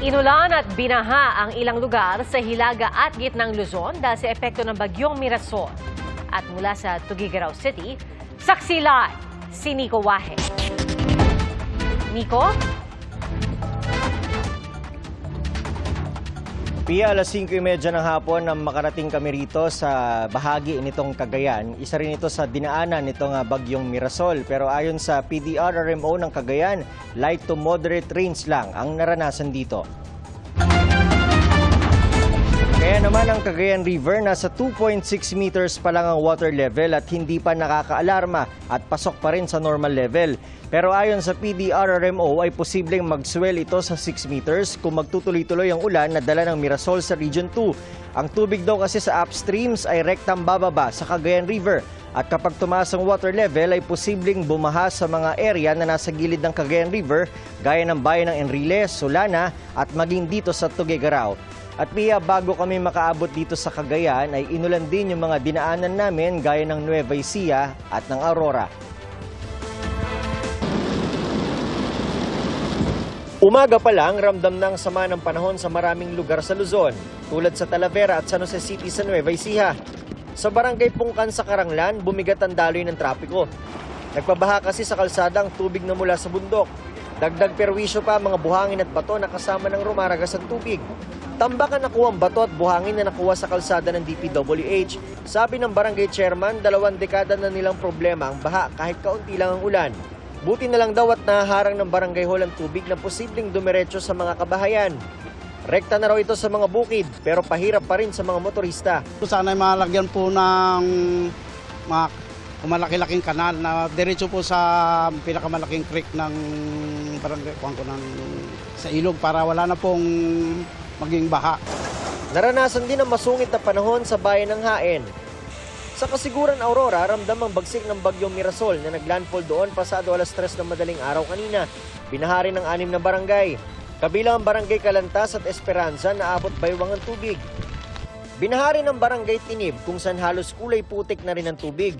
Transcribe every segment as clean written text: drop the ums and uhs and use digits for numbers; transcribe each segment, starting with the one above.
Inulan at binaha ang ilang lugar sa Hilaga at gitnang Luzon dahil sa epekto ng bagyong Mirasol. At mula sa Tuguegarao City, saksi live si Nico Wahe. Nico? Pia, alas 5:30 ng hapon nang makarating kami rito sa bahagi nitong Cagayan. Isa rin ito sa dinaanan nitong bagyong Mirasol. Pero ayon sa PDRRMO ng Cagayan, light to moderate rains lang ang naranasan dito. Kaya naman ang Cagayan River nasa 2.6 meters pa lang ang water level at hindi pa nakakaalarma at pasok pa rin sa normal level. Pero ayon sa PDRRMO ay posibleng mag-swell ito sa 6 meters kung magtutuloy-tuloy ang ulan na dala ng Mirasol sa Region 2. Ang tubig daw kasi sa upstreams ay rektang bababa sa Cagayan River. At kapag tumaas ang water level ay posibleng bumaha sa mga area na nasa gilid ng Cagayan River gaya ng bayan ng Enrile, Solana at maging dito sa Tuguegarao. At Pia, bago kami makaabot dito sa Cagayan ay inulan din yung mga dinaanan namin gaya ng Nueva Ecija at ng Aurora. Umaga pa lang, ramdam ng sama ng panahon sa maraming lugar sa Luzon, tulad sa Talavera at San Jose City sa Nueva Ecija. Sa barangay Pungkan sa Caranglan, bumigat ang daloy ng trapiko. Nagpabaha kasi sa kalsada ang tubig na mula sa bundok. Dagdag perwisyo pa mga buhangin at bato na kasama ng rumaragas ang tubig. Tambak ang nakuha ang bato at buhangin na nakuha sa kalsada ng DPWH. Sabi ng barangay chairman, 2 dekada na nilang problema ang baha kahit kaunti lang ang ulan. Buti na lang daw at nahaharang ng barangay hall ang tubig na posibleng dumiretso sa mga kabahayan. Rekta na raw ito sa mga bukid pero pahirap pa rin sa mga motorista. Sana ay malagyan po ng malaki-laking kanal na diretso po sa pinakamalaking creek ng barangay sa ilog para wala na pong maging baha. Naranasan din ang masungit na panahon sa bayan ng Haen. Sa Kasiguran, Aurora, ramdam ang bagsik ng bagyong Mirasol na naglandfall doon pasado alas 3 ng madaling araw kanina. Binahari ng 6 na barangay. Kabilang ang barangay Kalantas at Esperanza na abot baywang ang tubig. Binahari ng barangay Tinib kung saan halos kulay putik na rin ang tubig.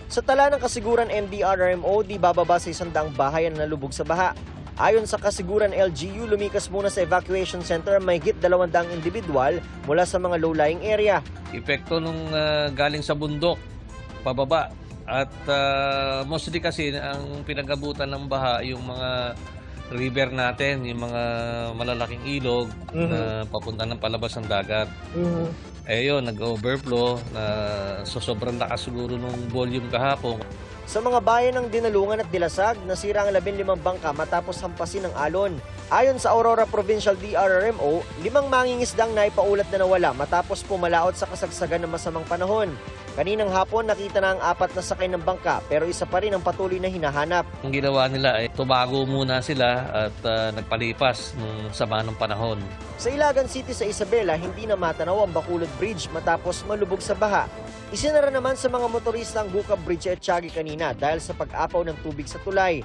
Sa tala ng Kasiguran MDRRMO, di bababa sa 100 bahay ang nalubog sa baha. Ayon sa Kasiguran LGU, lumikas muna sa evacuation center may higit 200 individual mula sa mga low-lying area. Epekto nung galing sa bundok, pababa. At mostly kasi ang pinag-abutan ng baha, yung mga river natin, yung mga malalaking ilog na papunta ng palabas ng dagat. Eh yun, nag-overflow na sobrang lakas siguro nung volume kahapon. Sa mga bayan ng Dinalungan at Dilasag, nasira ang 15 bangka matapos hampasin ng alon. Ayon sa Aurora Provincial DRRMO, 5 mangingisdang naipaulat na nawala matapos pumalaot sa kasagsagan ng masamang panahon. Kaninang hapon, nakita na ang 4 na sakay ng bangka pero isa pa rin ang patuloy na hinahanap. Ang ginawa nila ay tumago muna sila at nagpalipas ng sama ng panahon. Sa Ilagan City sa Isabela, hindi na matanaw ang Bacolod Bridge matapos malubog sa baha. Isinara naman sa mga motorista ang Gucab Bridge at Tiagi kanina dahil sa pag-apaw ng tubig sa tulay.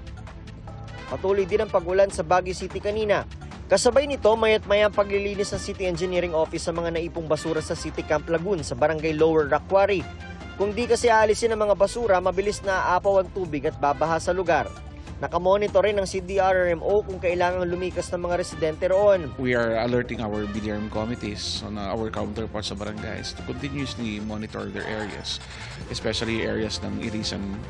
Patuloy din ang pag-ulan sa Baguio City kanina. Kasabay nito, mayat-maya ang paglilinis ng City Engineering Office sa mga naipong basura sa City Camp Lagoon sa Barangay Lower Rock Quarry. Kung di kasi aalisin ang mga basura, mabilis na aapaw ang tubig at babaha sa lugar. Nakamonitor rin ng CDRRMO kung kailangang lumikas ng mga residente roon. We are alerting our BDRM committees on our counterparts sa barangays to continuously monitor their areas, especially areas ng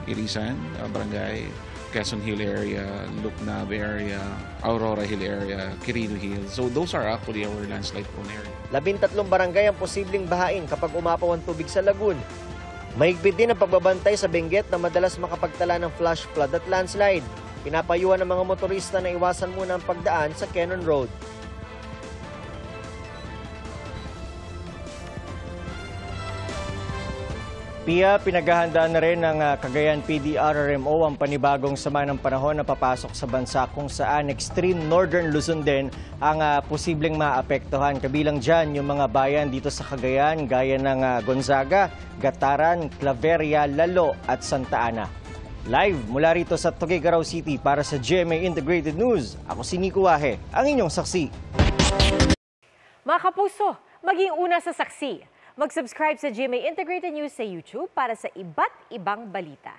Irisan Barangay, Quezon Hill area, Luknab area, Aurora Hill area, Quirino Hill. So those are actually our landslide prone area. 13 barangay ang posibleng bahain kapag umapaw ang tubig sa lagoon. Mahigpit din ang pagbabantay sa Benguet na madalas makapagtala ng flash flood at landslide. Pinapayuhan ng mga motorista na iwasan muna ang pagdaan sa Cannon Road. Pia, pinaghahandaan na rin ng Cagayan PDRRMO ang panibagong sama ng panahon na papasok sa bansa kung saan extreme northern Luzon din ang posibleng maapektuhan. Kabilang dyan yung mga bayan dito sa Cagayan gaya ng Gonzaga, Gataran, Claveria, Lalo at Santa Ana. Live mula rito sa Tuguegarao City para sa GMA Integrated News, ako si Nico Wahe, ang inyong saksi. Mga kapuso, maging una sa saksi. Mag-subscribe sa GMA Integrated News sa YouTube para sa iba't ibang balita.